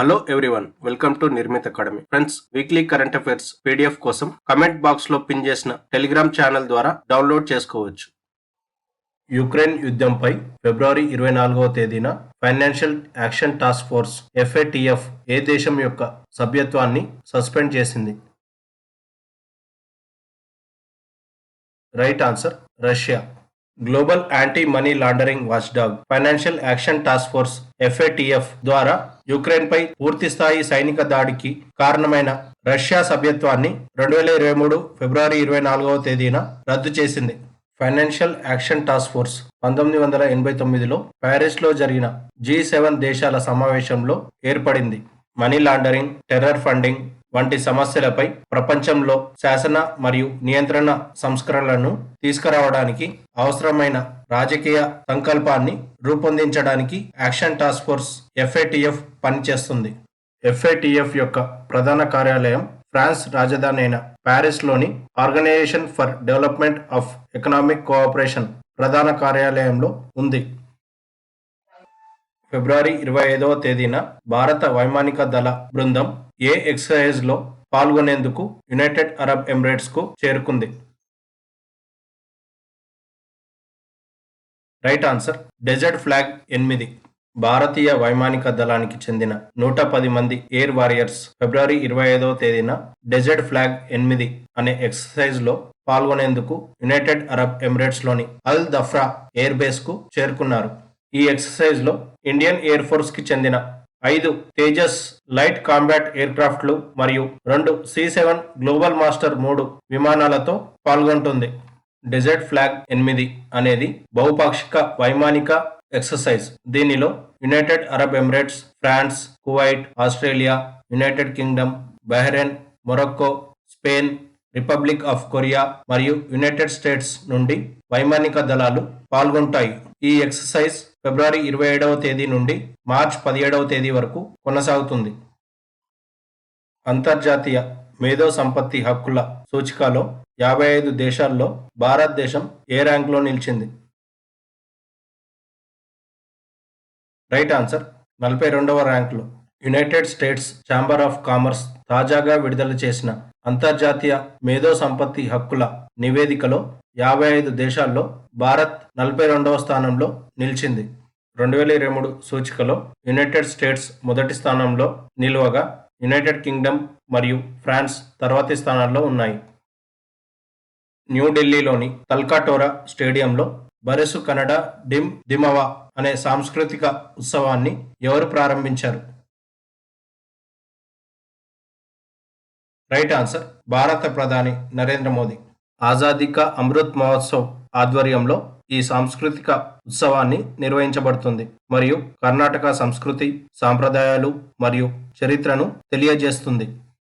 Hello everyone, welcome to Nirmit academy. Friends, weekly current affairs PDF కోసం comment box లో pin చేసిన Telegram channel ద్వారా download చేసుకోవచ్చు. Ukraine యుద్ధంపై ఫిబ్రవరి 24వ తేదీన Financial Action Task Force FATF ఏ దేశం యొక్క సభ్యత్వాన్ని సస్పెండ్ చేసింది? Right answer Russia. Global anti money laundering watchdog Financial Action Task Force FATF ద్వారా యుక్రెయిన్ పై పూర్తిస్థాయి సైనిక దాడికి కారణమైన రష్యా సభ్యత్వాన్ని 2023 ఫిబ్రవరి 24వ తేదీన రద్దు చేసింది. ఫైనాన్షియల్ యాక్షన్ టాస్క్ ఫోర్స్ 1989లో ప్యారిస్ లో జరిగిన G7 దేశాల సమావేశంలో ఏర్పడింది. మనీ లాండరింగ్, టెర్రర్ ఫండింగ్ వంటి సమస్యలపై ప్రపంచంలో శాసన మరియు నియంత్రణ సంస్కరణలను తీసుకురావడానికి అవసరమైన రాజకీయ సంకల్పాన్ని రూపొందించడానికి యాక్షన్ టాస్క్ ఫోర్స్ FATF పనిచేస్తుంది. FATF యొక్క ప్రధాన కార్యాలయం ఫ్రాన్స్ రాజధాని అయిన ప్యారిస్ లోని Organisation for Development of Economic Cooperation ప్రధాన కార్యాలయంలో ఉంది. ఫిబ్రవరి 25వ తేదీన భారత వైమానిక దళ బృందం ఏ ఎక్సర్సైజ్ లో పాల్గొనేందుకు యునైటెడ్ అరబ్ ఎమిరేట్స్ కు చేరుకుంది? Right answer desert flag 8. భారతీయ వైమానిక దళానికి చెందిన 110 మంది ఎయిర్ వారియర్స్ ఫిబ్రవరి 25వ తేదీన డెజర్ట్ ఫ్లాగ్ 8 అనే ఎక్సర్సైజ్ లో పాల్గొనేందుకు యునైటెడ్ అరబ్ ఎమిరేట్స్ లోని అల్ దఫ్రా ఎయిర్ బేస్ కు చేరుకున్నారు. ఈ ఎక్సర్సైజ్ లో ఇండియన్ ఎయిర్ ఫోర్స్ కి చెందిన 5 తేజస్ లైట్ కాంబాట్ ఎయిర్ క్రాఫ్ట్లు మరియు 2 C-7 గ్లోబల్ మాస్టర్ 3 విమానాలతో పాల్గొంటుంది. డెజర్ట్ ఫ్లాగ్ 8 అనేది బహుపాక్షిక వైమానిక ఎక్సర్సైజ్. దీనిలో United Arab Emirates, France, Kuwait, Australia, United Kingdom, Bahrain, Morocco, Spain, Republic of Korea మరియు యునైటెడ్ స్టేట్స్ నుండి వైమానిక దళాలు పాల్గొంటాయి. ఈ ఎక్సర్సైజ్ ఫిబ్రవరి 27వ తేదీ నుండి మార్చ్ 17వ తేదీ వరకు కొనసాగుతుంది. అంతర్జాతీయ మేధో సంపత్తి హక్కుల సూచికలో 55 దేశాల్లో భారతదేశం ఏ ర్యాంకులో నిలిచింది? రైట్ ఆన్సర్ 42వ ర్యాంకులో. United States Chamber of Commerce తాజాగా విడుదల చేసిన అంతర్జాతీయ మేధో సంపత్తి హక్కుల నివేదికలో 55 దేశాల్లో భారత్ 42వ స్థానంలో నిలిచింది. 2023 సూచికలో యునైటెడ్ స్టేట్స్ మొదటి స్థానంలో నిలువగా యునైటెడ్ కింగ్డమ్ మరియు ఫ్రాన్స్ తర్వాతి స్థానాల్లో ఉన్నాయి. న్యూఢిల్లీలోని తల్కాటోరా స్టేడియంలో బరెసు కన్నడ డిమ్ దిమవా అనే సాంస్కృతిక ఉత్సవాన్ని ఎవరు ప్రారంభించారు? రైట్ ఆన్సర్ భారత ప్రధాని నరేంద్ర మోదీ. ఆజాదీ కా అమృత్ మహోత్సవ్ ఆధ్వర్యంలో ఈ సాంస్కృతిక ఉత్సవాన్ని నిర్వహించబడుతుంది మరియు కర్ణాటక సంస్కృతి, సాంప్రదాయాలు మరియు చరిత్రను తెలియజేస్తుంది.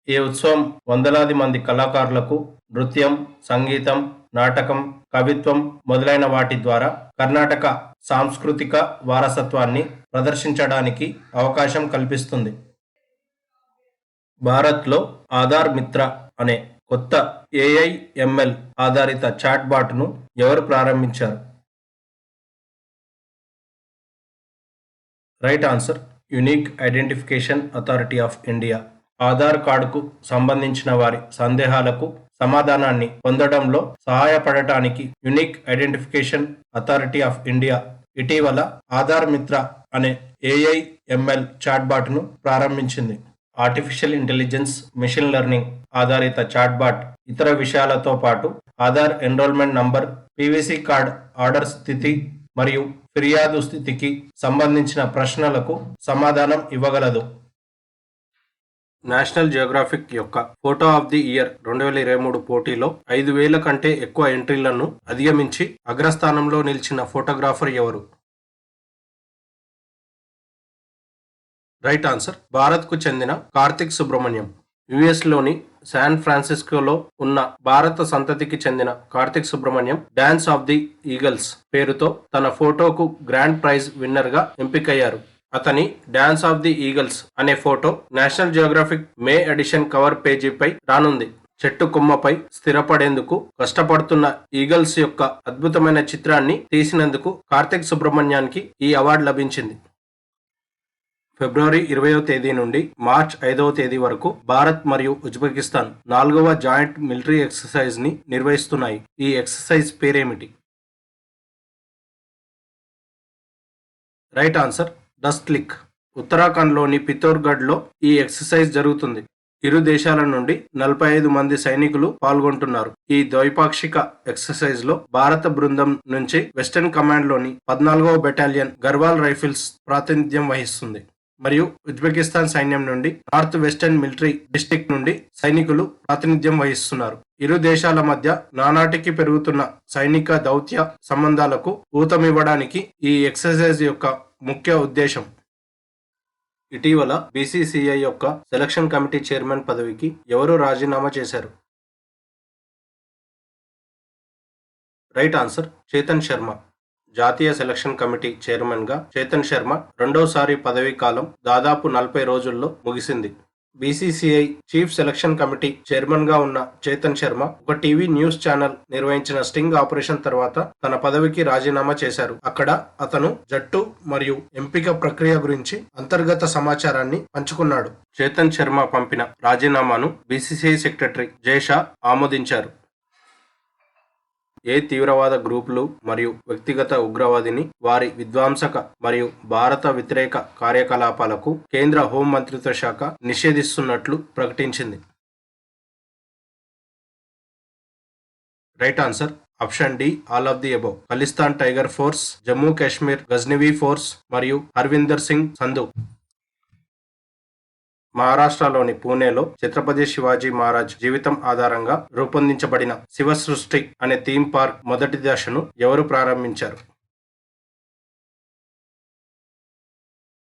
ఈ ఉత్సవం వందలాది మంది కళాకారులకు నృత్యం, సంగీతం, నాటకం, కవిత్వం మొదలైన వాటి ద్వారా కర్ణాటక సాంస్కృతిక వారసత్వాన్ని ప్రదర్శించడానికి అవకాశం కల్పిస్తుంది. భారత్లో ఆధార్ మిత్ర అనే కొత్త AI/ML ఆధారిత చాట్ బాట్ను ఎవరు ప్రారంభించారు? Right answer Unique Identification Authority of India. Aadhaar కార్డుకు సంబంధించిన వారి సందేహాలకు సమాధానాన్ని పొందడంలో సహాయపడటానికి Unique Identification Authority of India ఇటీవల ఆధార్ మిత్ర అనే AI/ML చాట్ బాట్ను ప్రారంభించింది. ఆర్టిఫిషియల్ ఇంటెలిజెన్స్, మెషిన్ లెర్నింగ్ ఆధారిత చాట్బాట్ ఇతర విషయాలతో పాటు Aadhaar enrolment number, PVC card order స్థితి మరియు ఫిర్యాదు స్థితికి సంబంధించిన ప్రశ్నలకు సమాధానం ఇవ్వగలదు. నేషనల్ జియోగ్రాఫిక్ యొక్క ఫోటో ఆఫ్ ది ఇయర్ 2023 పోటీలో 5,000 కంటే ఎక్కువ ఎంట్రీలను అధిగమించి అగ్రస్థానంలో నిలిచిన ఫోటోగ్రాఫర్ ఎవరు? రైట్ ఆన్సర్ భారత్కు చెందిన కార్తిక్ సుబ్రహ్మణ్యం. US లోని శాన్ ఫ్రాన్సిస్కోలో ఉన్న భారత సంతతికి చెందిన Karthik Subrahmanyam dance of the eagles పేరుతో తన ఫోటోకు గ్రాండ్ ప్రైజ్ విన్నర్ గా ఎంపికయ్యారు. అతని డాన్స్ ఆఫ్ ది ఈగల్స్ అనే ఫోటో నేషనల్ జియోగ్రాఫిక్ మే ఎడిషన్ కవర్ పేజీపై రానుంది. చెట్టు కొమ్మపై స్థిరపడేందుకు కష్టపడుతున్న ఈగల్స్ యొక్క అద్భుతమైన చిత్రాన్ని తీసినందుకు కార్తిక్ సుబ్రహ్మణ్యానికి ఈ అవార్డు లభించింది. ఫిబ్రవరి 20వ తేదీ నుండి మార్చ్ 5వ తేదీ వరకు భారత్ మరియు ఉజ్బెకిస్తాన్ 4వ జాయింట్ మిలిటరీ ఎక్సర్సైజ్ ని నిర్వహిస్తున్నాయి. ఈ ఎక్సర్సైజ్ పేరేమిటి? రైట్ ఆన్సర్ డస్ట్ లిక్. ఉత్తరాఖండ్లోని పితోర్గఢ్లో ఈ ఎక్సర్సైజ్ జరుగుతుంది. ఇరు దేశాల నుండి 45 మంది సైనికులు పాల్గొంటున్నారు. ఈ ద్వైపాక్షిక ఎక్సర్సైజ్ లో భారత బృందం నుంచి వెస్టర్న్ కమాండ్ లోని 14వ బెటాలియన్ గర్వాల్ రైఫిల్స్ ప్రాతినిధ్యం వహిస్తుంది మరియు ఉజ్బెకిస్తాన్ సైన్యం నుండి నార్త్ వెస్టర్న్ మిలిటరీ డిస్ట్రిక్ట్ నుండి సైనికులు ప్రాతినిధ్యం వహిస్తున్నారు. ఇరు దేశాల మధ్య నానాటికి పెరుగుతున్న సైనిక దౌత్య సంబంధాలకు ఊతమివ్వడానికి ఈ ఎక్సర్సైజ్ యొక్క ముఖ్య ఉద్దేశం. ఇటీవల బీసీసీఐ యొక్క సెలక్షన్ కమిటీ చైర్మన్ పదవికి ఎవరు రాజీనామా చేశారు? Right answer Chetan Sharma. జాతీయ సెలక్షన్ కమిటీ చైర్మన్ గా చేతన్ శర్మ రెండోసారి పదవీ కాలం దాదాపు 40 రోజుల్లో ముగిసింది. BCCI chief selection committee chairman గా ఉన్న చేతన్ శర్మ ఒక టీవీ న్యూస్ ఛానల్ నిర్వహించిన స్టింగ్ ఆపరేషన్ తర్వాత తన పదవికి రాజీనామా చేశారు. అక్కడ అతను జట్టు మరియు ఎంపిక ప్రక్రియ గురించి అంతర్గత సమాచారాన్ని పంచుకున్నాడు. చేతన్ శర్మ పంపిన రాజీనామాను బీసీసీఐ సెక్రటరీ జయషా ఆమోదించారు. ఏ తీవ్రవాద గ్రూపులు మరియు వ్యక్తిగత ఉగ్రవాదిని వారి విధ్వంసక మరియు భారత వ్యతిరేక కార్యకలాపాలకు కేంద్ర హోం మంత్రిత్వ శాఖ నిషేధిస్తున్నట్లు ప్రకటించింది? Right answer option D all of the above. Khalistan Tiger Force, Jammu Kashmir Ghaznavi Force మరియు హర్విందర్ సింగ్ సంధు. మహారాష్ట్రలోని పూణేలో ఛత్రపతి శివాజీ మహారాజ్ జీవితం ఆధారంగా రూపొందించబడిన శివ సృష్టి అనే థీమ్ పార్క్ మొదటి దశను ఎవరు ప్రారంభించారు?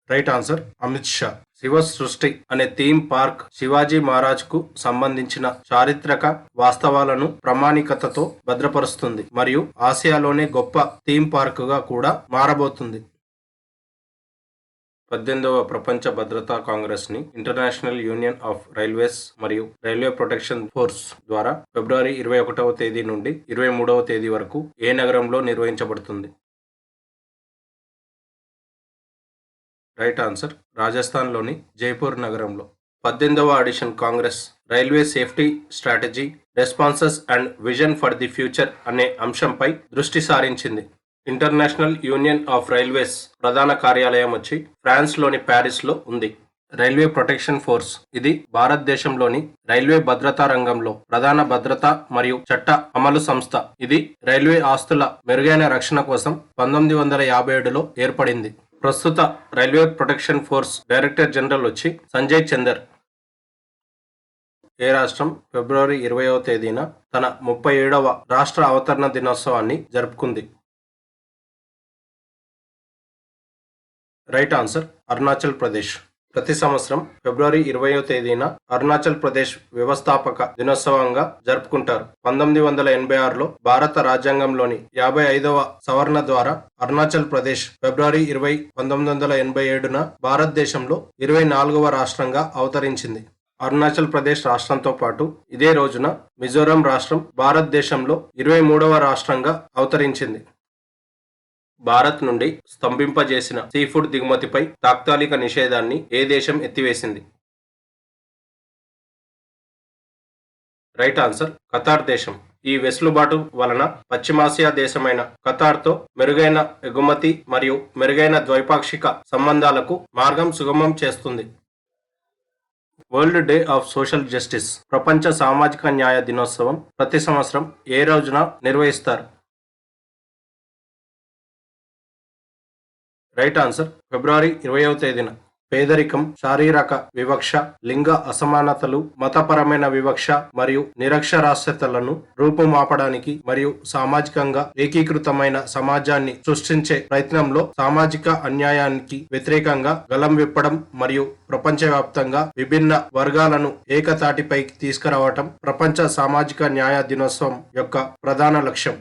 Right answer Amit Shah. శివ సృష్టి అనే థీమ్ పార్క్ శివాజీ మహారాజ్ కు సంబంధించిన చారిత్రక వాస్తవాలను ప్రామాణికతతో భద్రపరుస్తుంది మరియు ఆసియాలోనే గొప్ప థీమ్ పార్క్ గా కూడా మారబోతుంది. 18వ ప్రపంచ భద్రతా కాంగ్రెస్ ని ఇంటర్నేషనల్ యూనియన్ ఆఫ్ రైల్వేస్ మరియు రైల్వే ప్రొటెక్షన్ ఫోర్స్ ద్వారా ఫిబ్రవరి 21వ తేదీ నుండి 23వ తేదీ వరకు ఏ నగరంలో నిర్వహించబడుతుంది? రైట్ ఆన్సర్ రాజస్థాన్లోని జైపూర్ నగరంలో. 18వ edition congress railway safety strategy, responses and vision for the future అనే అంశంపై దృష్టి సారించింది. ఇంటర్నేషనల్ యూనియన్ ఆఫ్ రైల్వేస్ ప్రధాన కార్యాలయం వచ్చి ఫ్రాన్స్ లోని ప్యారిస్ లో ఉంది. రైల్వే ప్రొటెక్షన్ ఫోర్స్ ఇది భారతదేశంలోని రైల్వే భద్రతా రంగంలో ప్రధాన భద్రత మరియు చట్ట అమలు సంస్థ. ఇది రైల్వే ఆస్తుల మెరుగైన రక్షణ కోసం 1957లో ఏర్పడింది. ప్రస్తుత railway protection force director general వచ్చి సంజయ్ చందర్. ఏ రాష్ట్రం ఫిబ్రవరి 20వ తేదీన తన 37వ రాష్ట్ర అవతరణ దినోత్సవాన్ని జరుపుకుంది? Right answer Arunachal Pradesh. ప్రతి సంవత్సరం ఫిబ్రవరి 20వ తేదీన అరుణాచల్ ప్రదేశ్ వ్యవస్థాపక దినోత్సవంగా జరుపుకుంటారు. 1986లో భారత రాజ్యాంగంలోని 55వ సవరణ ద్వారా అరుణాచల్ ప్రదేశ్ ఫిబ్రవరి 20, 1987న భారతదేశంలో 24వ రాష్ట్రంగా అవతరించింది. అరుణాచల్ ప్రదేశ్ రాష్ట్రంతో పాటు ఇదే రోజున మిజోరాం రాష్ట్రం భారతదేశంలో 23వ రాష్ట్రంగా అవతరించింది. భారత్ నుండి స్తంభింపజేసిన సీఫుడ్ దిగుమతిపై తాత్కాలిక నిషేధాన్ని ఏ దేశం ఎత్తివేసింది? రైట్ ఆన్సర్ ఖతార్ దేశం. ఈ వెసులుబాటు వలన పశ్చిమాసియా దేశమైన ఖతార్తో మెరుగైన ఎగుమతి మరియు మెరుగైన ద్వైపాక్షిక సంబంధాలకు మార్గం సుగమం చేస్తుంది. World day of social justice ప్రపంచ సామాజిక న్యాయ దినోత్సవం ప్రతి సంవత్సరం ఏ రోజున నిర్వహిస్తారు? రైట్ ఆన్సర్ ఫిబ్రవరి 20వ తేదీన. పేదరికం, శారీరక వివక్ష, లింగ అసమానతలు, మతపరమైన వివక్ష మరియు నిరక్షరాస్యతలను రూపుమాపడానికి మరియు సామాజికంగా ఏకీకృతమైన సమాజాన్ని సృష్టించే ప్రయత్నంలో సామాజిక అన్యాయానికి వ్యతిరేకంగా గళం విప్పడం మరియు ప్రపంచవ్యాప్తంగా విభిన్న వర్గాలను ఏకతాటిపైకి తీసుకురావటం ప్రపంచ సామాజిక న్యాయ దినోత్సవం యొక్క ప్రధాన లక్ష్యం.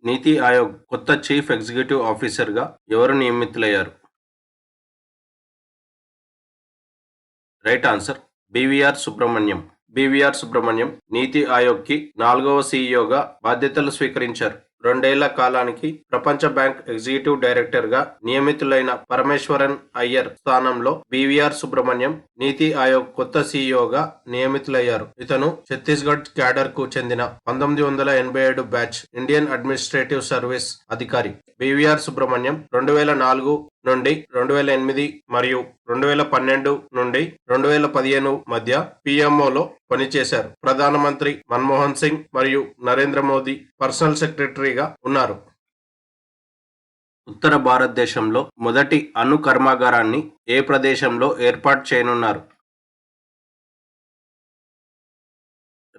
నీతి ఆయోగ్ కొత్త చీఫ్ ఎగ్జిక్యూటివ్ ఆఫీసర్గా ఎవరు నియమితులయ్యారు? Right answer BVR Subrahmanyam. నీతి ఆయోగ్ కి 4వ సీఈఓగా బాధ్యతలు స్వీకరించారు. 2 ఏళ్ల కాలానికి ప్రపంచ బ్యాంక్ ఎగ్జిక్యూటివ్ డైరెక్టర్ గా నియమితులైన పరమేశ్వరన్ అయ్యర్ స్థానంలో బివిఆర్ సుబ్రహ్మణ్యం నీతి ఆయోగ్ కొత్త సీఈఓగా నియమితులయ్యారు. ఇతను ఛత్తీస్గఢ్ క్యాడర్ కు చెందిన 1987 బ్యాచ్ ఇండియన్ అడ్మినిస్ట్రేటివ్ సర్వీస్ అధికారి. బివిఆర్ సుబ్రహ్మణ్యం 2004 నుండి 2008 మరియు 2012 నుండి 2015 మధ్య పిఎంఓలో పనిచేశారు. ప్రధానమంత్రి మన్మోహన్ సింగ్ మరియు నరేంద్ర మోదీ పర్సనల్ సెక్రటరీగా ఉన్నారు. ఉత్తర భారతదేశంలో మొదటి అణు కర్మాగారాన్ని ఏ ప్రదేశంలో ఏర్పాటు చేయనున్నారు?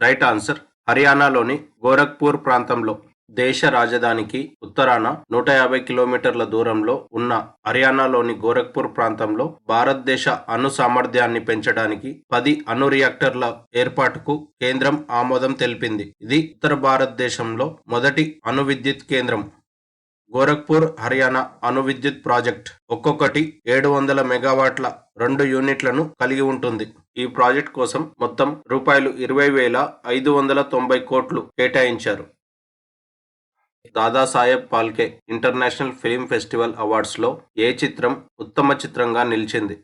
రైట్ ఆన్సర్ హర్యానాలోని గోరఖ్పూర్ ప్రాంతంలో. దేశ రాజధానికి ఉత్తరాన 150 కిలోమీటర్ల దూరంలో ఉన్న హర్యానాలోని గోరఖ్పూర్ ప్రాంతంలో భారతదేశ అణు సామర్థ్యాన్ని పెంచడానికి 10 అణు రియాక్టర్ల ఏర్పాటుకు కేంద్రం ఆమోదం తెలిపింది. ఇది ఉత్తర భారతదేశంలో మొదటి అణు విద్యుత్ కేంద్రం. గోరఖ్పూర్ హర్యానా అణు విద్యుత్ ప్రాజెక్ట్ ఒక్కొక్కటి 700 మెగావాట్ల 2 యూనిట్లను కలిగి ఉంటుంది. ఈ ప్రాజెక్ట్ కోసం మొత్తం రూ. 20,590 కోట్లు కేటాయించారు. Dadasaheb Phalke international film festival awards లో ఏ చిత్రం ఉత్తమ చిత్రంగా నిలిచింది?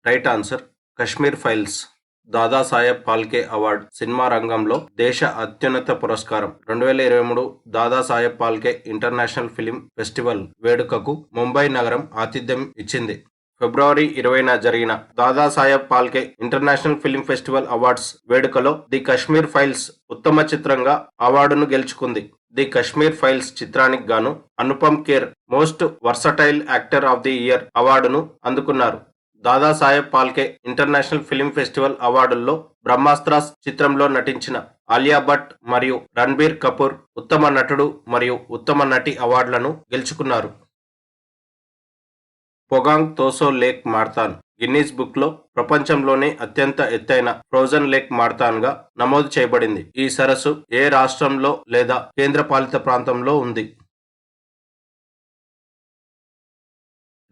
Right answer Kashmir files. Dadasaheb Phalke award cinema రంగంలో దేశ అత్యున్నత పురస్కారం. 2023 Dadasaheb Phalke international film festival వేడుకకు ముంబై నగరం ఆతిథ్యం ఇచ్చింది. ఫిబ్రవరి 20న జరిగిన Dadasaheb Phalke international film festival awards వేడుకలో ది కశ్మీర్ ఫైల్స్ ఉత్తమ చిత్రంగా అవార్డును గెలుచుకుంది. ది కశ్మీర్ ఫైల్స్ చిత్రానికి గాను Anupam Kher most versatile actor of the year అవార్డును అందుకున్నారు. Dadasaheb Phalke international film festival అవార్డుల్లో బ్రహ్మాస్త్రాస్ చిత్రంలో నటించిన ఆలియా భట్ మరియు రణ్బీర్ కపూర్ ఉత్తమ నటుడు మరియు ఉత్తమ నటి అవార్డులను గెలుచుకున్నారు. పొగాంగ్ తోసో లేక్ మారథాన్ గిన్నీస్ బుక్ లో ప్రపంచంలోనే అత్యంత ఎత్తైన ఫ్రోజన్ లేక్ మారథాన్ గా నమోదు చేయబడింది. ఈ సరస్సు ఏ రాష్ట్రంలో లేదా కేంద్రపాలిత ప్రాంతంలో ఉంది?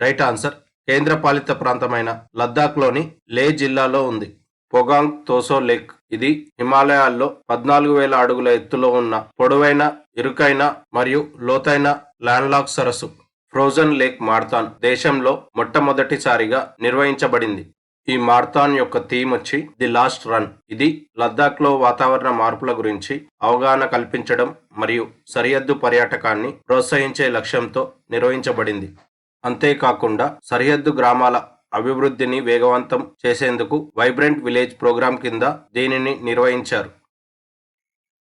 రైట్ ఆన్సర్ కేంద్రపాలిత ప్రాంతమైన లద్దాఖ్ లోని లే జిల్లాలో ఉంది. పొగాంగ్ తోసో లేక్ ఇది హిమాలయాల్లో 14,000 అడుగుల ఎత్తులో ఉన్న పొడవైన, ఇరుకైన మరియు లోతైన ల్యాండ్లాక్ సరస్సు. ఫ్రోజన్ లేక్ మారథాన్ దేశంలో మొట్టమొదటిసారిగా నిర్వహించబడింది. ఈ మారథాన్ యొక్క థీమ్ వచ్చి ది లాస్ట్ రన్. ఇది లద్దాఖ్ లో వాతావరణ మార్పుల గురించి అవగాహన కల్పించడం మరియు సరిహద్దు పర్యాటకాన్ని ప్రోత్సహించే లక్ష్యంతో నిర్వహించబడింది. అంతేకాకుండా సరిహద్దు గ్రామాల అభివృద్ధిని వేగవంతం చేసేందుకు వైబ్రెంట్ విలేజ్ ప్రోగ్రాం కింద దీనిని నిర్వహించారు.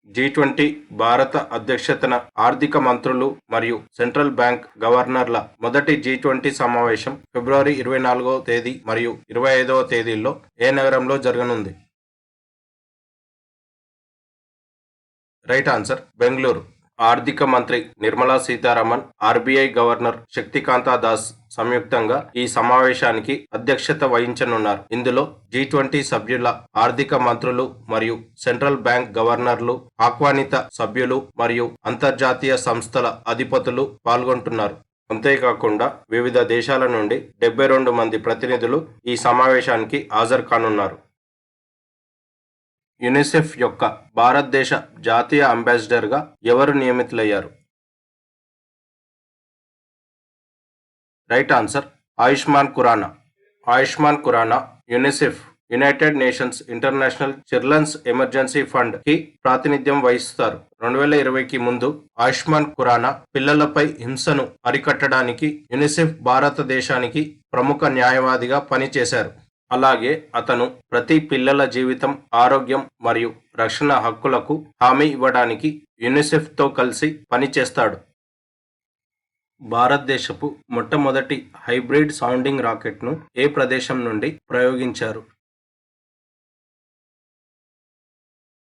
G20 భారత అధ్యక్షతన ఆర్థిక మంత్రులు మరియు సెంట్రల్ బ్యాంక్ గవర్నర్ల మొదటి G20 సమావేశం ఫిబ్రవరి 24వ తేదీ మరియు 25వ తేదీల్లో ఏ నగరంలో జరగనుంది? Right answer Bengaluru. ఆర్థిక మంత్రి నిర్మలా సీతారామన్, ఆర్బీఐ గవర్నర్ శక్తికాంత దాస్ సంయుక్తంగా ఈ సమావేశానికి అధ్యక్షత వహించనున్నారు. ఇందులో G20 సభ్యుల ఆర్థిక మంత్రులు మరియు సెంట్రల్ బ్యాంక్ గవర్నర్లు, ఆహ్వానిత సభ్యులు మరియు అంతర్జాతీయ సంస్థల అధిపతులు పాల్గొంటున్నారు. అంతేకాకుండా వివిధ దేశాల నుండి 72 మంది ప్రతినిధులు ఈ సమావేశానికి హాజరు కానున్నారు. యునిసెఫ్ యొక్క భారతదేశ జాతీయ అంబాసిడర్గా ఎవరు నియమితులయ్యారు? Right answer Ayushmann Khurrana. Ayushmann Khurrana UNICEF United Nations International Children's Emergency Fund కి ప్రాతినిధ్యం వహిస్తారు. 2020కి ముందు ఆయుష్మాన్ ఖురానా పిల్లలపై హింసను అరికట్టడానికి యునిసెఫ్ భారతదేశానికి ప్రముఖ న్యాయవాదిగా పనిచేశారు. అలాగే అతను ప్రతి పిల్లల జీవితం, ఆరోగ్యం మరియు రక్షణ హక్కులకు హామీ ఇవ్వడానికి యునిసెఫ్ తో కలిసి పనిచేస్తాడు. భారతదేశపు మొట్టమొదటి హైబ్రిడ్ సౌండింగ్ రాకెట్ను ఏ ప్రదేశం నుండి ప్రయోగించారు?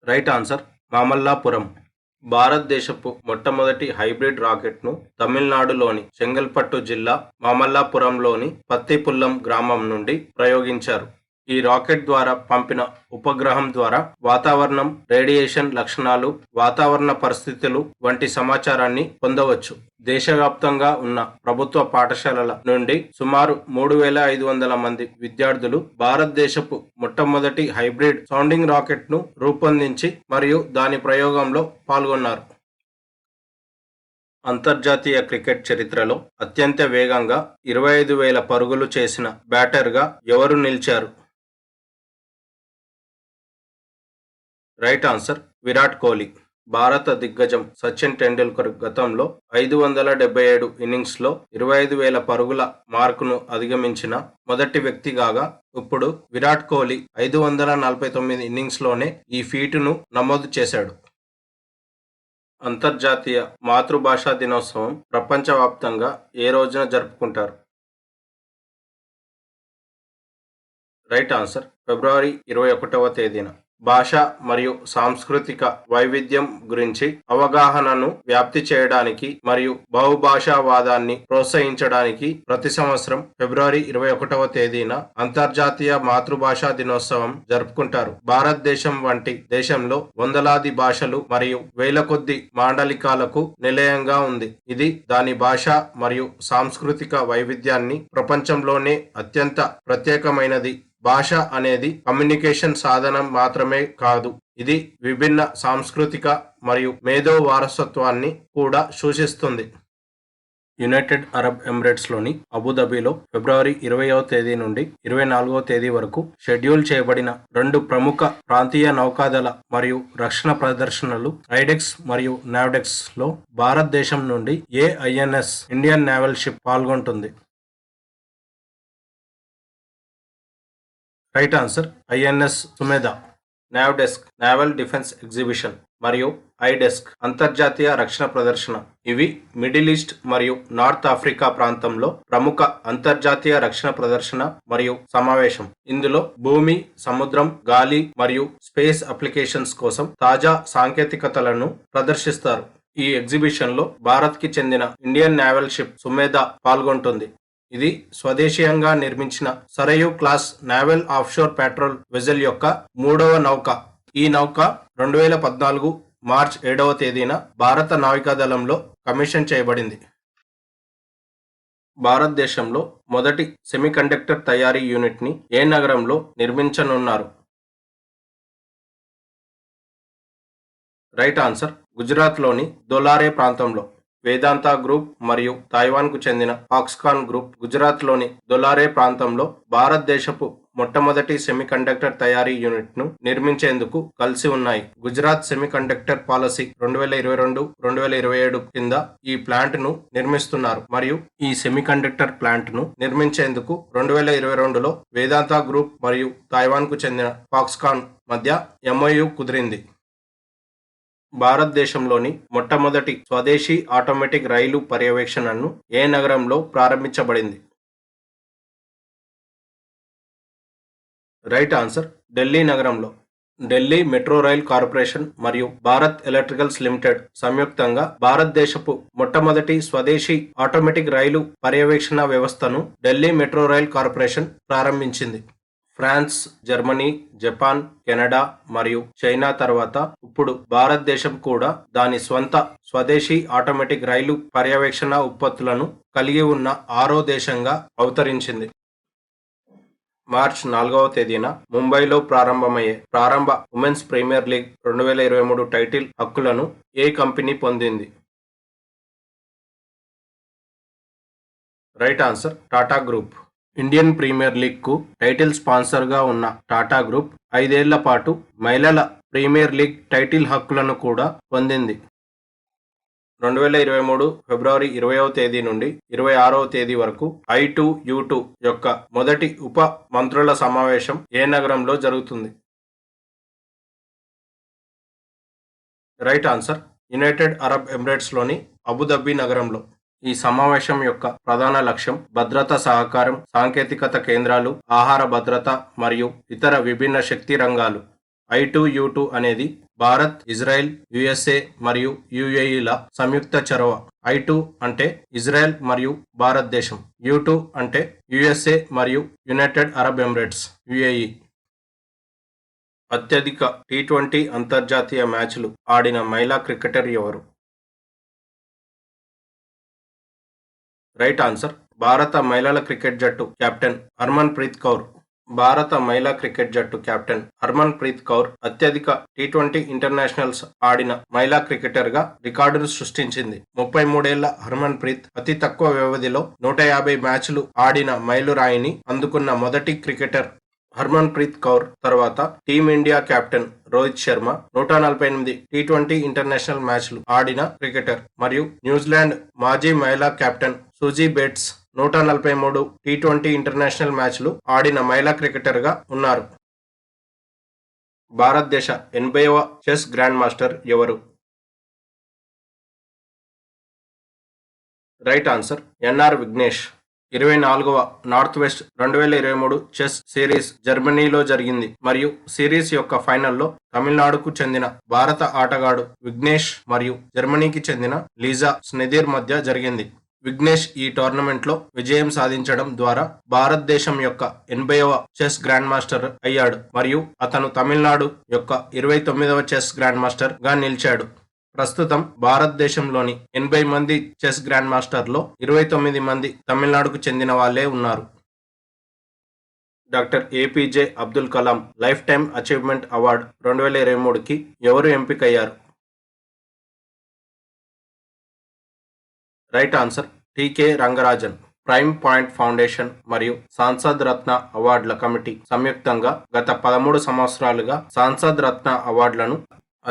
Right answer Mamallapuram. భారతదేశపు మొట్టమొదటి హైబ్రిడ్ రాకెట్ను తమిళనాడులోని చెంగల్పట్టు జిల్లా మామల్లాపురంలోని పత్తిపుల్లం గ్రామం నుండి ప్రయోగించారు. ఈ రాకెట్ ద్వారా పంపిన ఉపగ్రహం ద్వారా వాతావరణం, రేడియేషన్ లక్షణాలు, వాతావరణ పరిస్థితులు వంటి సమాచారాన్ని పొందవచ్చు. దేశవ్యాప్తంగా ఉన్న ప్రభుత్వ పాఠశాలల నుండి సుమారు 3,500 మంది విద్యార్థులు భారతదేశపు మొట్టమొదటి హైబ్రిడ్ సౌండింగ్ రాకెట్ను రూపొందించి మరియు దాని ప్రయోగంలో పాల్గొన్నారు. అంతర్జాతీయ క్రికెట్ చరిత్రలో అత్యంత వేగంగా 25,000 పరుగులు చేసిన బ్యాటర్గా ఎవరు నిలిచారు? Right answer Virat Kohli. భారత దిగ్గజం సచిన్ టెండూల్కర్ గతంలో 577 ఇన్నింగ్స్లో 25,000 పరుగుల మార్కును అధిగమించిన మొదటి వ్యక్తి కాగా, ఇప్పుడు విరాట్ కోహ్లీ 549 ఇన్నింగ్స్లోనే ఈ ఫీటును నమోదు చేశాడు. అంతర్జాతీయ మాతృభాషా దినోత్సవం ప్రపంచవ్యాప్తంగా ఏ రోజున జరుపుకుంటారు? రైట్ ఆన్సర్ ఫిబ్రవరి 21వ తేదీన. భాష మరియు సాంస్కృతిక వైవిధ్యం గురించి అవగాహనను వ్యాప్తి చేయడానికి మరియు బహుభాషావాదాన్ని ప్రోత్సహించడానికి ప్రతి సంవత్సరం ఫిబ్రవరి 21వ తేదీన అంతర్జాతీయ మాతృభాషా దినోత్సవం జరుపుకుంటారు. భారతదేశం వంటి దేశంలో వందలాది భాషలు మరియు వేల కొద్ది మాండలికాలకు నిలయంగా ఉంది. ఇది దాని భాష మరియు సాంస్కృతిక వైవిధ్యాన్ని ప్రపంచంలోనే అత్యంత ప్రత్యేకమైనది. భాష అనేది కమ్యూనికేషన్ సాధనం మాత్రమే కాదు, ఇది విభిన్న సాంస్కృతిక మరియు మేధో వారసత్వాన్ని కూడా సూచిస్తుంది. యునైటెడ్ అరబ్ ఎమిరేట్స్లోని అబుదాబిలో ఫిబ్రవరి 20వ తేదీ నుండి 24వ తేదీ వరకు షెడ్యూల్ చేయబడిన 2 ప్రముఖ ప్రాంతీయ నౌకాదళ మరియు రక్షణ ప్రదర్శనలు ఐడెక్స్ మరియు నావ్డెక్స్ లో భారతదేశం నుండి ఏఐఎన్ఎస్ ఇండియన్ నేవల్ షిప్ పాల్గొంటుంది. Right answer INS Sumedha. NAVDEX naval defence exhibition మరియు ఐడెస్క్ అంతర్జాతీయ రక్షణ ప్రదర్శన. ఇవి మిడిల్ ఈస్ట్ మరియు నార్త్ ఆఫ్రికా ప్రాంతంలో ప్రముఖ అంతర్జాతీయ రక్షణ ప్రదర్శన మరియు సమావేశం. ఇందులో భూమి, సముద్రం, గాలి మరియు స్పేస్ అప్లికేషన్స్ కోసం తాజా సాంకేతికతలను ప్రదర్శిస్తారు. ఈ ఎగ్జిబిషన్ లో భారత్ కి చెందిన ఇండియన్ నేవల్ షిప్ సుమేధ పాల్గొంటుంది. ఇది స్వదేశీయంగా నిర్మించిన Sarayu class naval offshore petrol vessel యొక్క 3వ నౌక. ఈ నౌక 2014 మార్చ్ 7వ తేదీన భారత నావికాదళంలో కమిషన్ చేయబడింది. భారతదేశంలో మొదటి సెమీకండక్టర్ తయారీ యూనిట్ ని ఏ నగరంలో నిర్మించనున్నారు? రైట్ ఆన్సర్ గుజరాత్లోని దోలారే ప్రాంతంలో. వేదాంత గ్రూప్ మరియు తైవాన్కు చెందిన ఫాక్స్కాన్ గ్రూప్ గుజరాత్లోని దోలారే ప్రాంతంలో భారతదేశపు మొట్టమొదటి సెమీకండక్టర్ తయారీ యూనిట్ను నిర్మించేందుకు కలిసి ఉన్నాయి. గుజరాత్ సెమీకండక్టర్ పాలసీ 2022-2027 కింద ఈ ప్లాంట్ను నిర్మిస్తున్నారు మరియు ఈ సెమీకండక్టర్ ప్లాంట్ను నిర్మించేందుకు 2022లో వేదాంత గ్రూప్ మరియు తైవాన్కు చెందిన ఫాక్స్కాన్ మధ్య ఎంఓయు కుదిరింది. భారతదేశంలోని మొట్టమొదటి స్వదేశీ ఆటోమేటిక్ రైలు పర్యవేక్షణను ఏ నగరంలో ప్రారంభించబడింది? రైట్ ఆన్సర్ ఢిల్లీ నగరంలో. ఢిల్లీ మెట్రో రైల్ కార్పొరేషన్ మరియు భారత్ ఎలక్ట్రికల్స్ లిమిటెడ్ సంయుక్తంగా భారతదేశపు మొట్టమొదటి స్వదేశీ ఆటోమేటిక్ రైలు పర్యవేక్షణ వ్యవస్థను ఢిల్లీ మెట్రో రైల్ కార్పొరేషన్ ప్రారంభించింది. ఫ్రాన్స్, జర్మనీ, జపాన్, కెనడా మరియు చైనా తర్వాత ఇప్పుడు భారతదేశం కూడా దాని స్వంత స్వదేశీ ఆటోమేటిక్ రైలు పర్యవేక్షణ ఉత్పత్తులను కలిగి ఉన్న 6వ దేశంగా అవతరించింది. మార్చ్ 4వ తేదీన ముంబైలో ప్రారంభమయ్యే ప్రారంభ ఉమెన్స్ ప్రీమియర్ లీగ్ 2023 టైటిల్ హక్కులను ఏ కంపెనీ పొందింది? Right answer Tata Group. Indian Premier League కు టైటిల్ స్పాన్సర్ గా ఉన్న టాటా గ్రూప్ 5 ఏళ్ల పాటు మహిళల ప్రీమియర్ లీగ్ టైటిల్ హక్కులను కూడా పొందింది. 2023 ఫిబ్రవరి 20వ తేదీ నుండి 26వ తేదీ వరకు I2U2 యొక్క మొదటి ఉప మంత్రుల సమావేశం ఏ నగరంలో జరుగుతుంది? రైట్ ఆన్సర్ యునైటెడ్ అరబ్ ఎమిరేట్స్లోని అబుదాబి నగరంలో. ఈ సమావేశం యొక్క ప్రధాన లక్ష్యం భద్రతా సహకారం, సాంకేతికత కేంద్రాలు, ఆహార భద్రత మరియు ఇతర విభిన్న శక్తి రంగాలు. I2U2 అనేది భారత్, ఇజ్రాయెల్, యుఎస్ఏ మరియు యుఏఈల సంయుక్త చొరవ. I2 అంటే ఇజ్రాయెల్ మరియు భారతదేశం. U2 అంటే యుఎస్ఏ మరియు యునైటెడ్ అరబ్ ఎమిరేట్స్ యుఏఈ. అత్యధిక T20 అంతర్జాతీయ మ్యాచ్లు ఆడిన మహిళా క్రికెటర్ ఎవరు? రైట్ ఆన్సర్ భారత మహిళల క్రికెట్ జట్టు కెప్టెన్ హర్మన్ ప్రీత్ కౌర్. భారత మహిళా క్రికెట్ జట్టు కెప్టెన్ హర్మన్ ప్రీత్ కౌర్ అత్యధిక T20 ఇంటర్నేషనల్స్ ఆడిన మహిళా క్రికెటర్ గా రికార్డును సృష్టించింది. 33 ఏళ్ల హర్మన్ ప్రీత్ అతి తక్కువ వ్యవధిలో 150 మ్యాచ్లు ఆడిన మైలురాయిని అందుకున్న మొదటి క్రికెటర్. హర్మన్ ప్రీత్ కౌర్ తర్వాత team India captain Rohit Sharma 148 T20 international మ్యాచ్లు ఆడిన క్రికెటర్ మరియు న్యూజిలాండ్ మాజీ మహిళా captain suji beats 143 T20 international మ్యాచ్లు ఆడిన మహిళా క్రికెటర్ గా ఉన్నారు. భారతదేశ 80వ చెస్ గ్రాండ్ మాస్టర్ ఎవరు? Right answer NR Vignesh. 24వ నార్త్ వెస్ట్ 2023 చెస్ సిరీస్ జర్మనీలో జరిగింది మరియు సిరీస్ యొక్క ఫైనల్లో తమిళనాడుకు చెందిన భారత ఆటగాడు విఘ్నేష్ మరియు జర్మనీకి చెందిన లీజా స్నెదిర్ మధ్య జరిగింది. విఘ్నేష్ ఈ టోర్నమెంట్లో విజయం సాధించడం ద్వారా భారతదేశం యొక్క 80వ చెస్ గ్రాండ్ మాస్టర్ అయ్యాడు మరియు అతను తమిళనాడు యొక్క 29వ చెస్ గ్రాండ్ మాస్టర్ గా నిలిచాడు. ప్రస్తుతం భారతదేశంలోని 80 మంది చెస్ గ్రాండ్ మాస్టర్లో 29 మంది తమిళనాడుకు చెందిన వాళ్లే ఉన్నారు. Doctor APJ Abdul Kalam lifetime achievement award 2023కి ఎవరు ఎంపికయ్యారు? Right answer TK Rangarajan. Prime Point Foundation మరియు సాంసద్ రత్న అవార్డుల కమిటీ సంయుక్తంగా గత 13 సంవత్సరాలుగా సాంసద్ రత్న అవార్డులను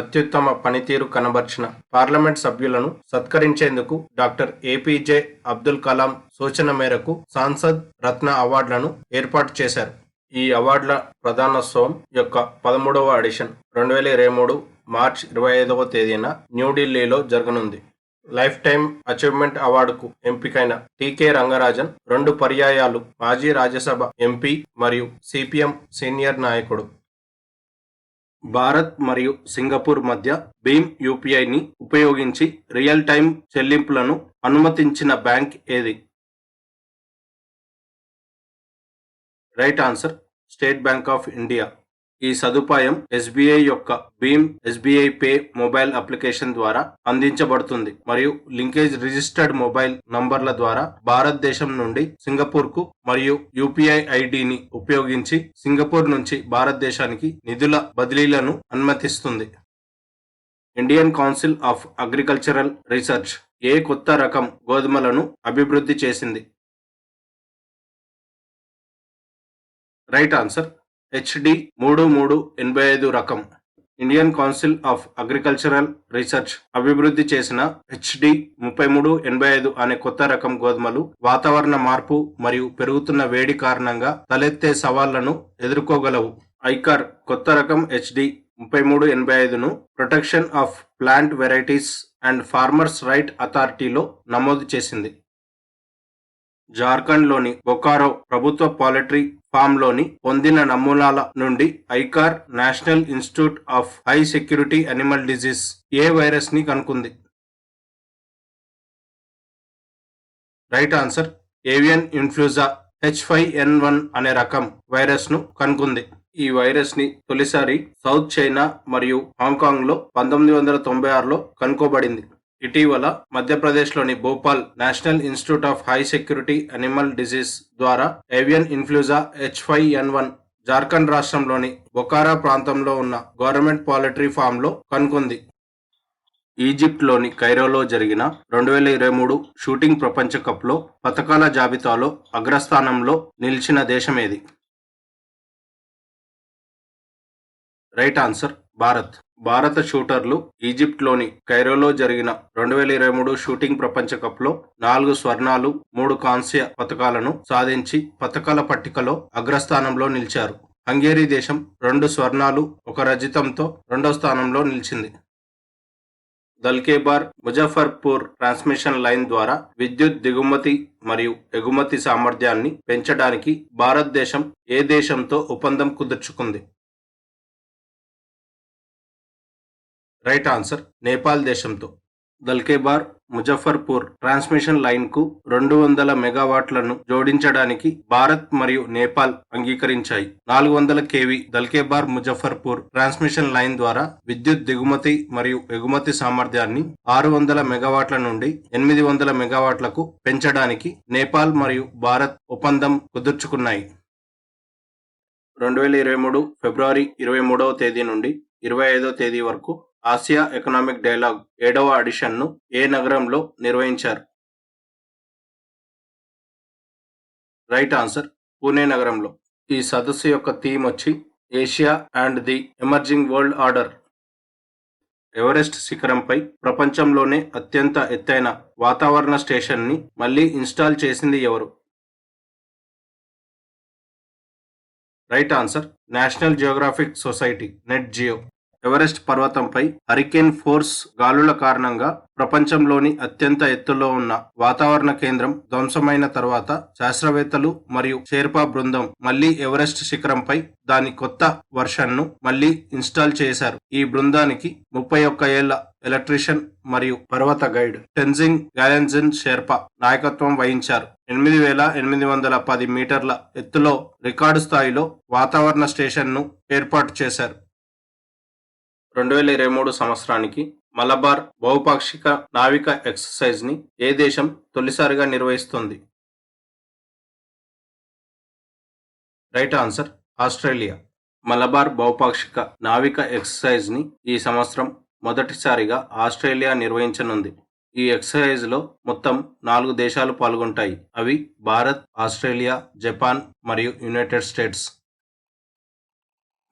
అత్యుత్తమ పనితీరు కనబర్చిన పార్లమెంట్ సభ్యులను సత్కరించేందుకు డాక్టర్ ఏపీజే అబ్దుల్ కలాం సూచన మేరకు సాంసద్ రత్న అవార్డులను ఏర్పాటు చేశారు. ఈ అవార్డుల ప్రధానోత్సవం యొక్క 13వ ఎడిషన్ 2023 మార్చి 25వ తేదీన న్యూఢిల్లీలో జరగనుంది. లైఫ్ టైమ్ అచీవ్మెంట్ అవార్డుకు ఎంపికైన టీకే రంగరాజన్ 2 పర్యాయాలు మాజీ రాజ్యసభ ఎంపీ మరియు సిపిఎం సీనియర్ నాయకుడు. భారత్ మరియు సింగపూర్ మధ్య భీమ్ యూపీఐని ఉపయోగించి రియల్ టైమ్ చెల్లింపులను అనుమతించిన బ్యాంక్ ఏది? Right answer State Bank of India. ఈ సదుపాయం ఎస్బీఐ యొక్క భీమ్ ఎస్బీఐ పే మొబైల్ అప్లికేషన్ ద్వారా అందించబడుతుంది మరియు లింకేజ్ రిజిస్టర్డ్ మొబైల్ నంబర్ల ద్వారా భారతదేశం నుండి సింగపూర్కు మరియు యూపీఐ ఐడిని ఉపయోగించి సింగపూర్ నుంచి భారతదేశానికి నిధుల బదిలీలను అనుమతిస్తుంది. Indian Council of Agricultural Research ఏ కొత్త రకం గోధుమలను అభివృద్ధి చేసింది? రైట్ ఆన్సర్ HD 3385 రకం. Indian Council of Agricultural research అభివృద్ధి చేసిన HD 3385 అనే కొత్త రకం గోధుమలు వాతావరణ మార్పు మరియు పెరుగుతున్న వేడి కారణంగా తలెత్తే సవాళ్లను ఎదుర్కోగలవు. ఐకార్ కొత్త రకం HD 3385ను protection of plant varieties and farmers right అథారిటీలో నమోదు చేసింది. జార్ఖండ్లోని బొకారో ప్రభుత్వ పౌల్ట్రీ ఫామ్లోని పొందిన నమూనాల నుండి ICAR national institute of high security animal disease ఏ వైరస్ ని కనుక్కుంది? Right answer avian influenza H5N1 అనే రకం వైరస్ ను కనుక్కుంది. ఈ వైరస్ ని తొలిసారి సౌత్ చైనా మరియు హాంకాంగ్ లో 1996లో కనుక్కోబడింది. ఇటీవల మధ్యప్రదేశ్లోని Bhopal national institute of high security animal disease ద్వారా ఏవియన్ ఇన్ఫ్లుయెంజా H5N1 జార్ఖండ్ రాష్ట్రంలోని బొకారా ప్రాంతంలో ఉన్న గవర్నమెంట్ పౌల్ట్రీ ఫామ్ లో కనుక్కుంది. ఈజిప్ట్లోని కైరోలో జరిగిన 2023 షూటింగ్ ప్రపంచ కప్లో పతకాల జాబితాలో అగ్రస్థానంలో నిలిచిన దేశం ఏది? Right answer Bharat. భారత షూటర్లు ఈజిప్ట్లోని కైరోలో జరిగిన 2023 షూటింగ్ ప్రపంచ కప్లో 4 స్వర్ణాలు 3 కాంస్య పతకాలను సాధించి పతకాల పట్టికలో అగ్రస్థానంలో నిలిచారు. హంగేరీ దేశం 2 స్వర్ణాలు 1 రజతంతో రెండో స్థానంలో నిలిచింది. దల్కేబార్ ముజఫర్పూర్ ట్రాన్స్మిషన్ లైన్ ద్వారా విద్యుత్ దిగుమతి మరియు ఎగుమతి సామర్థ్యాన్ని పెంచడానికి భారతదేశం ఏ దేశంతో ఒప్పందం కుదుర్చుకుంది? రైట్ ఆన్సర్ నేపాల్ దేశంతో. దల్కేబార్ ముజఫర్పూర్ ట్రాన్స్మిషన్ లైన్ కు 200 మెగావాట్లను జోడించడానికి భారత్ మరియు నేపాల్ అంగీకరించాయి. 400 KV Dhalkebar Muzaffarpur transmission line ద్వారా విద్యుత్ దిగుమతి మరియు ఎగుమతి సామర్థ్యాన్ని 600 మెగావాట్ల నుండి 800 మెగావాట్లకు పెంచడానికి నేపాల్ మరియు భారత్ ఒప్పందం కుదుర్చుకున్నాయి. 2023 ఫిబ్రవరి 23వ తేదీ నుండి 25వ తేదీ వరకు ఆసియా ఎకనామిక్ డైలాగ్ 7వ ఎడిషన్ను ఏ నగరంలో నిర్వహించారు? రైట్ ఆన్సర్ పూణే నగరంలో. ఈ సదస్సు యొక్క థీమ్ వచ్చి Asia and the emerging world order. Everest శిఖరంపై ప్రపంచంలోనే అత్యంత ఎత్తైన వాతావరణ స్టేషన్ని మళ్లీ ఇన్స్టాల్ చేసింది ఎవరు? Right answer National Geographic Society Nat Geo. Everest పర్వతంపై హరికేన్ ఫోర్స్ గాలుల కారణంగా ప్రపంచంలోని అత్యంత ఎత్తులో ఉన్న వాతావరణ కేంద్రం ధ్వంసమైన తర్వాత శాస్త్రవేత్తలు మరియు షెర్పా బృందం మళ్లీ ఎవరెస్ట్ శిఖరంపై దాని కొత్త వర్షన్ను మళ్లీ ఇన్స్టాల్ చేశారు. ఈ బృందానికి 31 ఏళ్ల ఎలక్ట్రీషియన్ మరియు పర్వత గైడ్ టెన్జింగ్ గ్యాలెన్జిన్ షెర్పా నాయకత్వం వహించారు. 8810 మీటర్ల ఎత్తులో రికార్డు స్థాయిలో వాతావరణ స్టేషన్ను ఏర్పాటు చేశారు. 2023 సంవత్సరానికి మలబార్ బహుపాక్షిక నావిక ఎక్సర్సైజ్ ని ఏ దేశం తొలిసారిగా నిర్వహిస్తుంది? Right answer Australia. మలబార్ బహుపాక్షిక నావిక ఎక్సర్సైజ్ ని ఈ సంవత్సరం మొదటిసారిగా ఆస్ట్రేలియా నిర్వహించనుంది. ఈ ఎక్సర్సైజ్ లో మొత్తం 4 దేశాలు పాల్గొంటాయి. అవి భారత్, ఆస్ట్రేలియా, జపాన్ మరియు United States.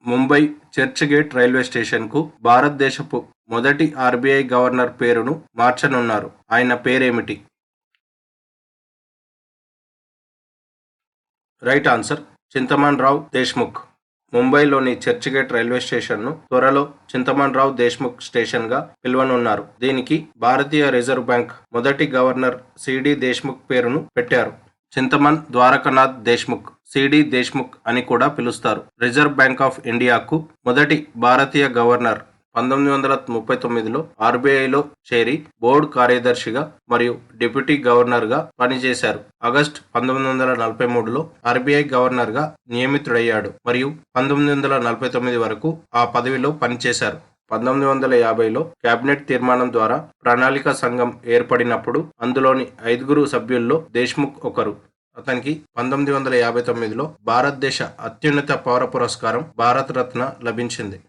Mumbai Churchgate railway station కు భారతదేశపు మొదటి ఆర్బీఐ గవర్నర్ పేరును మార్చనున్నారు. ఆయన పేరేమిటి? Right answer Chintaman Rao Deshmukh. ముంబైలోని చర్చ్ గేట్ రైల్వే స్టేషన్ ను త్వరలో చింతమన్ రావ్ దేశ్ముఖ్ స్టేషన్ గా పిలువనున్నారు. దీనికి భారతీయ రిజర్వ్ బ్యాంక్ మొదటి గవర్నర్ సిడి దేశ్ముఖ్ పేరును పెట్టారు. చింతమన్ ద్వారకనాథ్ దేశ్ముఖ్, సిడి దేశ్ముఖ్ అని కూడా పిలుస్తారు. రిజర్వ్ బ్యాంక్ ఆఫ్ ఇండియాకు మొదటి భారతీయ గవర్నర్. 1939లో ఆర్బీఐలో చేరి బోర్డు కార్యదర్శిగా మరియు డిప్యూటీ గవర్నర్గా పనిచేశారు. ఆగస్టు 1943లో ఆర్బీఐ గవర్నర్గా నియమితుడయ్యాడు మరియు 1949 వరకు ఆ పదవిలో పనిచేశారు. 1950లో కేబినెట్ తీర్మానం ద్వారా ప్రణాళిక సంఘం ఏర్పడినప్పుడు అందులోని 5 సభ్యుల్లో దేశ్ముఖ్ ఒకరు. అతనికి 1959లో భారతదేశ అత్యున్నత పౌర పురస్కారం భారత రత్న లభించింది.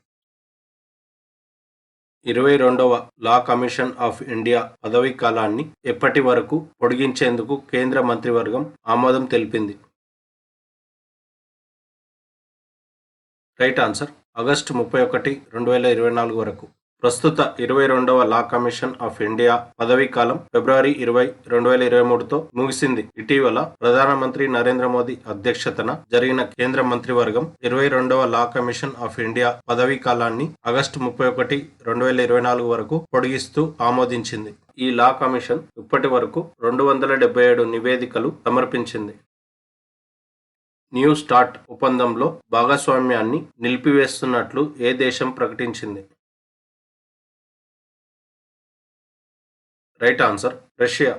22వ లా కమిషన్ ఆఫ్ ఇండియా పదవీ కాలాన్ని ఎప్పటి వరకు పొడిగించేందుకు కేంద్ర మంత్రివర్గం ఆమోదం తెలిపింది? రైట్ ఆన్సర్ ఆగస్టు 31, 2024 వరకు. ప్రస్తుత 22వ లా కమిషన్ ఆఫ్ ఇండియా పదవీ కాలం ఫిబ్రవరి 20, 2023తో ముగిసింది. ఇటీవల ప్రధానమంత్రి నరేంద్ర మోదీ అధ్యక్షతన జరిగిన కేంద్ర మంత్రివర్గం 22వ లా కమిషన్ ఆఫ్ ఇండియా పదవీ కాలాన్ని ఆగస్టు 31, 2024 వరకు పొడిగిస్తూ ఆమోదించింది. ఈ లా కమిషన్ ఇప్పటి వరకు 277 నివేదికలు సమర్పించింది. న్యూ స్టార్ట్ ఒప్పందంలో భాగస్వామ్యాన్ని నిలిపివేస్తున్నట్లు ఏ దేశం ప్రకటించింది? Right answer Russia.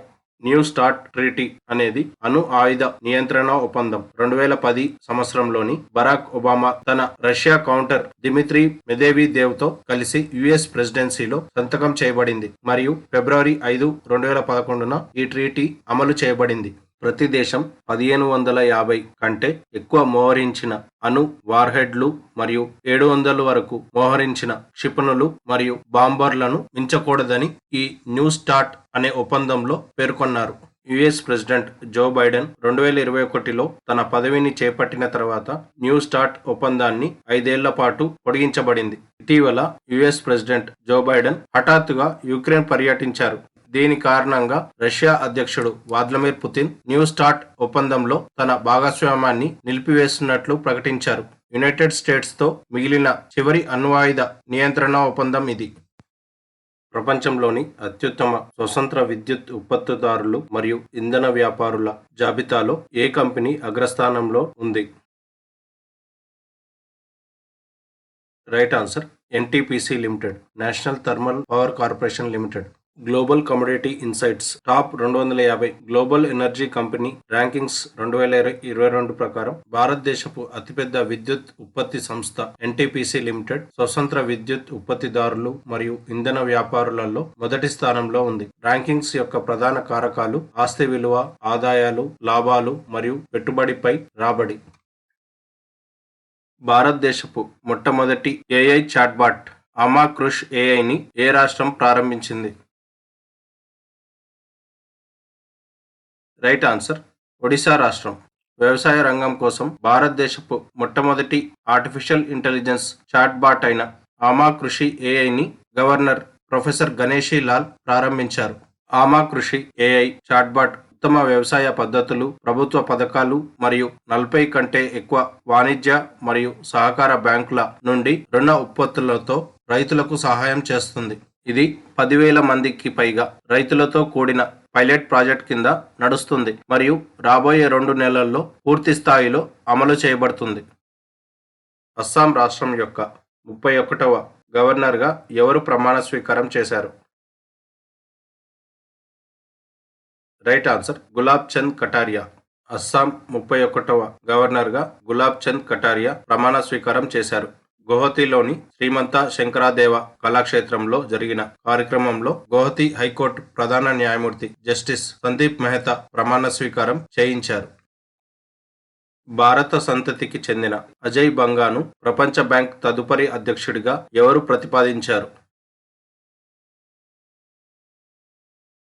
New start treaty అనేది అణు ఆయుధ నియంత్రణ ఒప్పందం 2010 సంవత్సరంలోని బరాక్ ఒబామా తన రష్యా కౌంటర్ దిమిత్రీ మెదేవిదేవ్ తో కలిసి యుఎస్ ప్రెసిడెన్సీలో సంతకం చేయబడింది మరియు ఫిబ్రవరి 5, 2011న ఈ ట్రీటీ అమలు చేయబడింది. ప్రతి దేశం 1550 కంటే ఎక్కువ మోహరించిన అణు వార్హెడ్లు మరియు 700 వరకు మోహరించిన క్షిపణులు మరియు బాంబర్లను మించకూడదని ఈ న్యూ స్టార్ట్ అనే ఒప్పందంలో పేర్కొన్నారు. యుఎస్ ప్రెసిడెంట్ జో బైడెన్ 2021లో తన పదవిని చేపట్టిన తర్వాత న్యూ స్టార్ట్ ఒప్పందాన్ని 5 ఏళ్ల పాటు పొడిగించబడింది. ఇటీవల యుఎస్ ప్రెసిడెంట్ జో బైడెన్ హఠాత్తుగా యుక్రెయిన్ పర్యటించారు. దీని కారణంగా రష్యా అధ్యక్షుడు వ్లాదిమిర్ పుతిన్ న్యూ స్టార్ట్ ఒప్పందంలో తన భాగస్వామ్యాన్ని నిలిపివేస్తున్నట్లు ప్రకటించారు. యునైటెడ్ స్టేట్స్ తో మిగిలిన చివరి అణ్వాయుధ నియంత్రణ ఒప్పందం ఇది. ప్రపంచంలోని అత్యుత్తమ స్వతంత్ర విద్యుత్ ఉత్పత్తిదారులు మరియు ఇంధన వ్యాపారుల జాబితాలో ఏ కంపెనీ అగ్రస్థానంలో ఉంది? Right answer NTPC limited, national thermal power corporation limited. Global commodity insights top 250 global energy company rankings 2022 ప్రకారం భారతదేశపు అతిపెద్ద విద్యుత్ ఉత్పత్తి సంస్థ ఎన్టీపీసీ లిమిటెడ్ స్వతంత్ర విద్యుత్ ఉత్పత్తిదారులు మరియు ఇంధన వ్యాపారులలో మొదటి స్థానంలో ఉంది. ర్యాంకింగ్స్ యొక్క ప్రధాన కారకాలు ఆస్తి విలువ, ఆదాయాలు, లాభాలు మరియు పెట్టుబడిపై రాబడి. భారతదేశపు మొట్టమొదటి ఏఐ చాట్బాట్ అమా కృష్ ఏఐని ఏ రాష్ట్రం ప్రారంభించింది? రైట్ ఆన్సర్ ఒడిశా రాష్ట్రం. వ్యవసాయ రంగం కోసం భారతదేశపు మొట్టమొదటి ఆర్టిఫిషియల్ ఇంటెలిజెన్స్ చాట్బాట్ అయిన ఆమా కృషి ఏఐని గవర్నర్ ప్రొఫెసర్ గణేషి లాల్ ప్రారంభించారు. ఆమా కృషి ఏఐ చాట్బాట్ ఉత్తమ వ్యవసాయ పద్ధతులు, ప్రభుత్వ పథకాలు మరియు 40 కంటే ఎక్కువ వాణిజ్య మరియు సహకార బ్యాంకుల నుండి రుణ ఉత్పత్తులతో రైతులకు సహాయం చేస్తుంది. ఇది 10,000 మందికి పైగా రైతులతో కూడిన పైలట్ ప్రాజెక్ట్ కింద నడుస్తుంది మరియు రాబోయే 2 నెలల్లో పూర్తి స్థాయిలో అమలు చేయబడుతుంది. అస్సాం రాష్ట్రం యొక్క 31వ గవర్నర్గా ఎవరు ప్రమాణ స్వీకారం చేశారు? Right answer Gulab Chand Kataria. అస్సాం 31వ గవర్నర్గా గులాబ్ చంద్ కటారియా ప్రమాణ స్వీకారం చేశారు. గౌహతిలోని శ్రీమంత శంకరదేవ కళాక్షేత్రంలో జరిగిన కార్యక్రమంలో గౌహతి హైకోర్టు ప్రధాన న్యాయమూర్తి జస్టిస్ సందీప్ మెహతా ప్రమాణ స్వీకారం చేయించారు. భారత సంతతికి చెందిన అజయ్ బంగాను ప్రపంచ బ్యాంక్ తదుపరి అధ్యక్షుడిగా ఎవరు ప్రతిపాదించారు?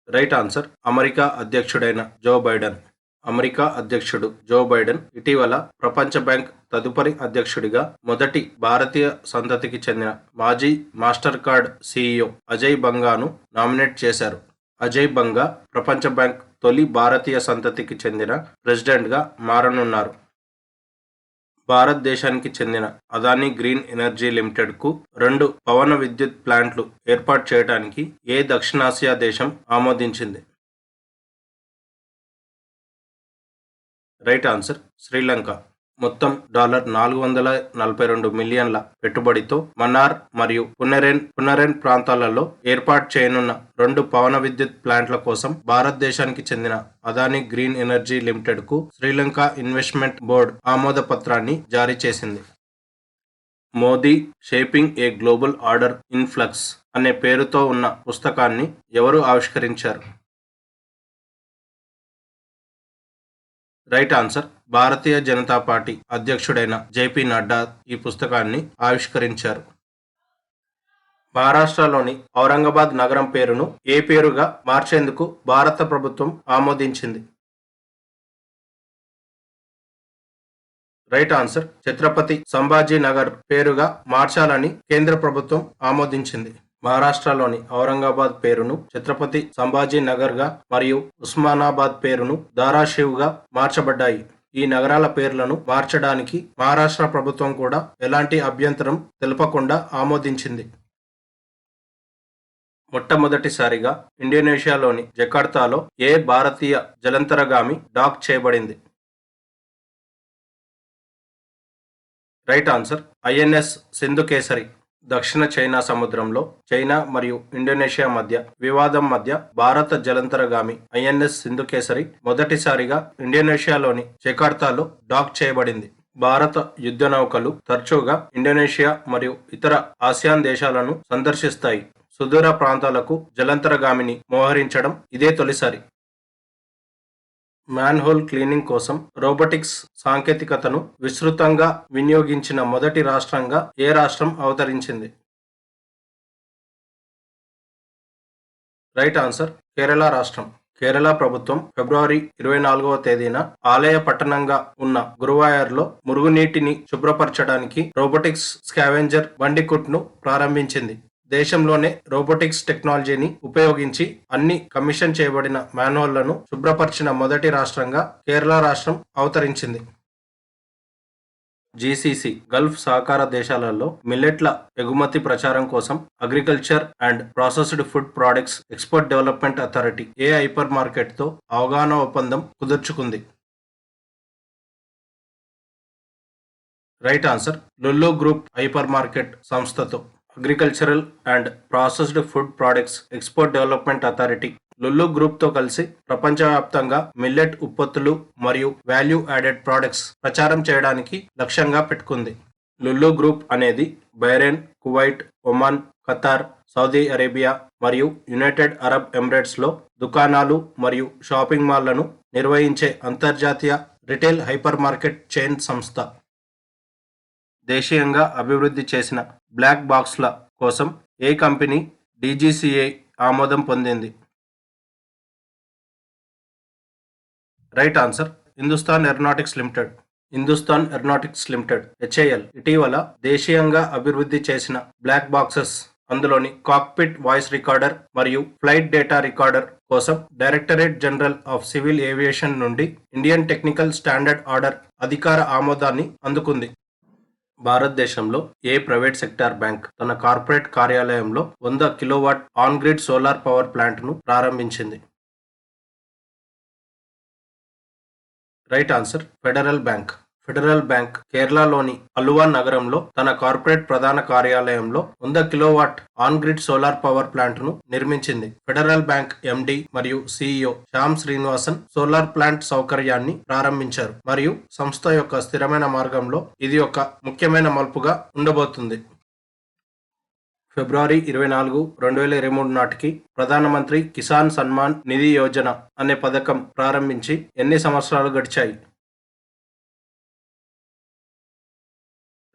రైట్ ఆన్సర్ అమెరికా అధ్యక్షుడైన జో బైడెన్. అమెరికా అధ్యక్షుడు జో బైడెన్ ఇటీవల ప్రపంచ బ్యాంక్ తదుపరి అధ్యక్షుడిగా మొదటి భారతీయ సంతతికి చెందిన మాజీ మాస్టర్ కార్డ్ సీఈఓ అజయ్ బంగాను నామినేట్ చేశారు. అజయ్ బంగా ప్రపంచ బ్యాంక్ తొలి భారతీయ సంతతికి చెందిన ప్రెసిడెంట్గా మారనున్నారు. భారతదేశానికి చెందిన అదానీ గ్రీన్ ఎనర్జీ లిమిటెడ్కు 2 పవన విద్యుత్ ప్లాంట్లు ఏర్పాటు చేయడానికి ఏ దక్షిణాసియా దేశం ఆమోదించింది? Right answer Sri Lanka. మొత్తం $442 మిలియన్ల పెట్టుబడితో మన్నార్ మరియు పునరెన్ ప్రాంతాలలో ఏర్పాటు చేయనున్న 2 పవన విద్యుత్ ప్లాంట్ల కోసం భారతదేశానికి చెందిన అదానీ గ్రీన్ ఎనర్జీ లిమిటెడ్కు శ్రీలంక ఇన్వెస్ట్మెంట్ బోర్డు ఆమోద పత్రాన్ని జారీ చేసింది. Modi shaping a global order in flux అనే పేరుతో ఉన్న పుస్తకాన్ని ఎవరు ఆవిష్కరించారు? Right answer Bharatiya Janata party అధ్యక్షుడైన JP Nadda ఈ పుస్తకాన్ని ఆవిష్కరించారు. మహారాష్ట్రలోని ఔరంగాబాద్ నగరం పేరును ఏ పేరుగా మార్చేందుకు భారత ప్రభుత్వం ఆమోదించింది? రైట్ ఆన్సర్ ఛత్రపతి సంభాజీ నగర్ పేరుగా మార్చాలని కేంద్ర ప్రభుత్వం ఆమోదించింది. మహారాష్ట్రలోని ఔరంగాబాద్ పేరును ఛత్రపతి సంభాజీ నగర్ గా మరియు ఉస్మానాబాద్ పేరును ధారాషివ్ గా మార్చబడ్డాయి. ఈ నగరాల పేర్లను మార్చడానికి మహారాష్ట్ర ప్రభుత్వం కూడా ఎలాంటి అభ్యంతరం తెలపకుండా ఆమోదించింది. మొట్టమొదటిసారిగా ఇండోనేషియాలోని జకార్తాలో ఏ భారతీయ జలంతరగామి డాక్ చేయబడింది? Right answer INS Sindhukesari. దక్షిణ చైనా సముద్రంలో చైనా మరియు ఇండోనేషియా మధ్య వివాదం మధ్య భారత జలంతరగామి ఐఎన్ఎస్ సింధుకేసరి మొదటిసారిగా ఇండోనేషియాలోని జకార్తాలో డాక్ చేయబడింది. భారత యుద్ధ నౌకలు తరచుగా ఇండోనేషియా మరియు ఇతర ఆసియాన్ దేశాలను సందర్శిస్తాయి. సుదూర ప్రాంతాలకు జలంతరగామిని మోహరించడం ఇదే తొలిసారి. మ్యాన్హోల్ క్లీనింగ్ కోసం రోబోటిక్స్ సాంకేతికతను విస్తృతంగా వినియోగించిన మొదటి రాష్ట్రంగా ఏ రాష్ట్రం అవతరించింది? రైట్ ఆన్సర్ కేరళ రాష్ట్రం. కేరళ ప్రభుత్వం ఫిబ్రవరి 24వ తేదీన ఆలయ పట్టణంగా ఉన్న గురువాయూర్లో మురుగునీటిని శుభ్రపరచడానికి రోబోటిక్స్ స్కావెంజర్ బండికుట్ను ప్రారంభించింది. దేశంలోనే రోబోటిక్స్ టెక్నాలజీని ఉపయోగించి అన్ని కమిషన్ చేయబడిన మ్యాన్హోల్లను శుభ్రపరిచిన మొదటి రాష్ట్రంగా కేరళ రాష్ట్రం అవతరించింది. జీసీసీ గల్ఫ్ సహకార దేశాలలో మిల్లెట్ల ఎగుమతి ప్రచారం కోసం agriculture and processed food products export development authority ఏ హైపర్ మార్కెట్తో అవగాహన ఒప్పందం కుదుర్చుకుంది? Right answer Lulu group hyper market సంస్థతో. Agricultural and processed food products export development authority Lulu గ్రూప్తో కలిసి ప్రపంచవ్యాప్తంగా మిల్లెట్ ఉత్పత్తులు మరియు వాల్యూ యాడెడ్ ప్రొడక్ట్స్ ప్రచారం చేయడానికి లక్ష్యంగా పెట్టుకుంది. లుల్లు గ్రూప్ అనేది Bahrain, Kuwait, Oman, Qatar, Saudi Arabia మరియు యునైటెడ్ అరబ్ ఎమిరేట్స్లో దుకాణాలు మరియు షాపింగ్ మాల్లను నిర్వహించే అంతర్జాతీయ రిటైల్ హైపర్ మార్కెట్ చైన్ సంస్థ. దేశీయంగా అభివృద్ధి చేసిన బ్లాక్ బాక్స్ల కోసం ఏ కంపెనీ DGCA ఆమోదం పొందింది? Right answer Hindustan aeronautics limited. Hindustan aeronautics limited HAL ఇటీవల దేశీయంగా అభివృద్ధి చేసిన బ్లాక్ బాక్సెస్ అందులోని కాక్పిట్ వాయిస్ రికార్డర్ మరియు ఫ్లైట్ డేటా రికార్డర్ కోసం directorate general of civil aviation నుండి ఇండియన్ టెక్నికల్ స్టాండర్డ్ ఆర్డర్ అధికార ఆమోదాన్ని అందుకుంది. భారతదేశంలో ఏ ప్రైవేట్ సెక్టార్ బ్యాంక్ తన కార్పొరేట్ కార్యాలయంలో 100 kilowatt on grid solar power ప్లాంట్ను ప్రారంభించింది? Right answer federal bank. Federal bank కేరళలోని అలువా నగరంలో తన కార్పొరేట్ ప్రధాన కార్యాలయంలో 100 kilowatt on grid solar power ప్లాంట్ను నిర్మించింది. ఫెడరల్ బ్యాంక్ MD మరియు CEO Shyam Srinivasan solar plant సౌకర్యాన్ని ప్రారంభించారు మరియు సంస్థ యొక్క స్థిరమైన మార్గంలో ఇది ఒక ముఖ్యమైన మలుపుగా ఉండబోతుంది. ఫిబ్రవరి 24, 2023 నాటికి ప్రధానమంత్రి కిసాన్ సన్మాన్ నిధి యోజన అనే పథకం ప్రారంభించి ఎన్ని సంవత్సరాలు గడిచాయి?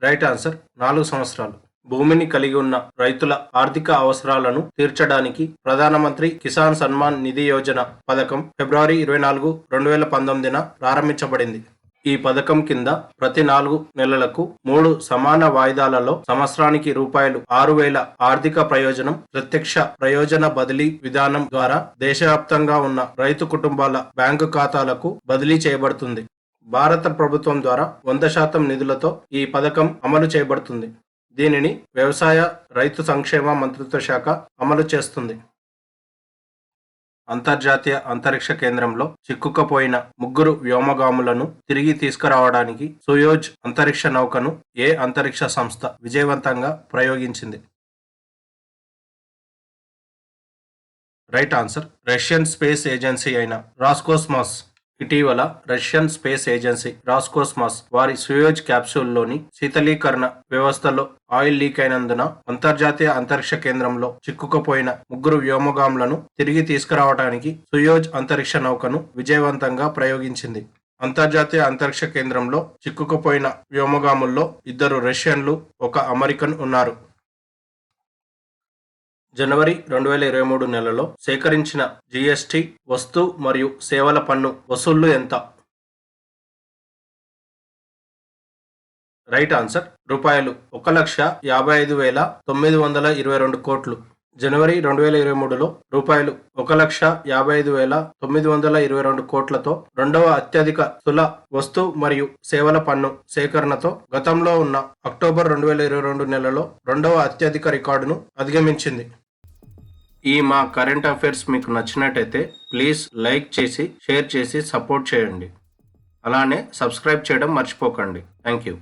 రైట్ ఆన్సర్ 4 సంవత్సరాలు. భూమిని కలిగి ఉన్న రైతుల ఆర్థిక అవసరాలను తీర్చడానికి ప్రధానమంత్రి కిసాన్ సన్మాన్ నిధి యోజన పథకం ఫిబ్రవరి 24, 2019 ప్రారంభించబడింది. ఈ పథకం కింద ప్రతి 4 నెలలకు 3 సమాన వాయిదాలలో సంవత్సరానికి రూ.6,000 ఆర్థిక ప్రయోజనం ప్రత్యక్ష ప్రయోజన బదిలీ విధానం ద్వారా దేశవ్యాప్తంగా ఉన్న రైతు కుటుంబాల బ్యాంకు ఖాతాలకు బదిలీ చేయబడుతుంది. భారత ప్రభుత్వం ద్వారా 100% నిధులతో ఈ పథకం అమలు చేయబడుతుంది. దీనిని వ్యవసాయ రైతు సంక్షేమ మంత్రిత్వ శాఖ అమలు చేస్తుంది. అంతర్జాతీయ అంతరిక్ష కేంద్రంలో చిక్కుకుపోయిన 3 వ్యోమగాములను తిరిగి తీసుకురావడానికి సోయూజ్ అంతరిక్ష నౌకను ఏ అంతరిక్ష సంస్థ విజయవంతంగా ప్రయోగించింది? Right answer Russian space agency అయిన రాస్కోస్మాస్. ఇటీవల రష్యన్ స్పేస్ ఏజెన్సీ రాస్కోస్మాస్ వారి సోయూజ్ క్యాప్సూల్లోని శీతలీకరణ వ్యవస్థలో ఆయిల్ లీక్ అయినందున అంతర్జాతీయ అంతరిక్ష కేంద్రంలో చిక్కుకుపోయిన 3 వ్యోమగాములను తిరిగి తీసుకురావడానికి సోయూజ్ అంతరిక్ష నౌకను విజయవంతంగా ప్రయోగించింది. అంతర్జాతీయ అంతరిక్ష కేంద్రంలో చిక్కుకుపోయిన వ్యోమగాముల్లో 2 రష్యన్లు, 1 అమెరికన్ ఉన్నారు. జనవరి 2023 నెలలో సేకరించిన GST వస్తు మరియు సేవల పన్ను వసూళ్లు ఎంత? రైట్ ఆన్సర్ రూ.1,55,922 కోట్లు. జనవరి 2023లో రూ.1,55,922 కోట్లతో రెండవ అత్యధిక స్థూల వస్తు మరియు సేవల పన్ను సేకరణతో గతంలో ఉన్న అక్టోబర్ 2022 నెలలో రెండవ అత్యధిక రికార్డును అధిగమించింది. ఈ మా కరెంట్ అఫైర్స్ మీకు నచ్చినట్టయితే ప్లీజ్ లైక్ చేసి షేర్ చేసి సపోర్ట్ చేయండి. అలానే సబ్స్క్రైబ్ చేయడం మర్చిపోకండి. Thank you.